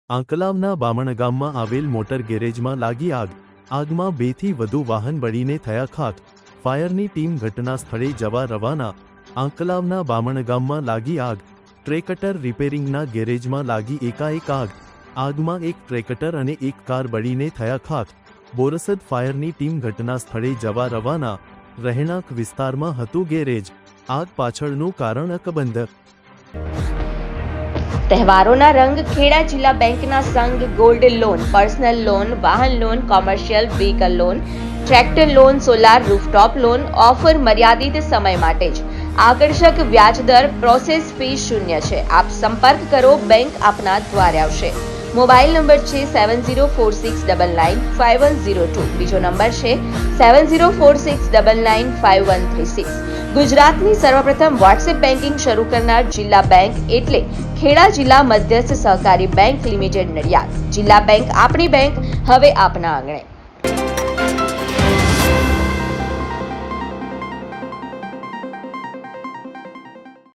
આંકલાવના બામણ ગામમાં આવેલ મોટર ગેરેજમાં લાગી આગ. આગમાં 2 થી વધુ વાહન બળીને થયા ખાક. ફાયરની ટીમ ઘટના સ્થળે જવા રવાના. આંકલાવના બામણ ગામમાં લાગી આગ. ટ્રેક્ટર રિપેરિંગના ગેરેજમાં લાગી એકાએક આગ. આગમાં એક ટ્રેક્ટર અને એક કાર બળીને થયા ખાક. બોરસદ ફાયરની ટીમ ઘટના સ્થળે જવા રવાના. રહેણાંક વિસ્તારમાં હતું ગેરેજ. આગ પાછળનું કારણ અકબંધ. તહેવારોના રંગ ખેડા જિલ્લા બેંકના સંઘ ગોલ્ડ લોન, પર્સનલ લોન, વાહન loan, commercial vehicle loan, tractor loan, solar rooftop loan offer મર્યાદિત સમય માટે જ. આકર્ષક વ્યાજદર, પ્રોસેસ ફી શૂન્ય છે. આપ સંપર્ક કરો, બેંક આપના દ્વારે આવશે. મોબાઈલ નંબર છે 7046995102. બીજો નંબર છે 7046995136. ગુજરાતની સર્વપ્રથમ વોટ્સએપ બેન્કિંગ શરૂ કરનાર જિલ્લા બેંક એટલે ખેડા જિલ્લા મધ્યસ્થ સહકારી બેંક લિમિટેડ નડિયાદ. જિલ્લા બેંક આપણી બેંક, હવે આપના આંગણે.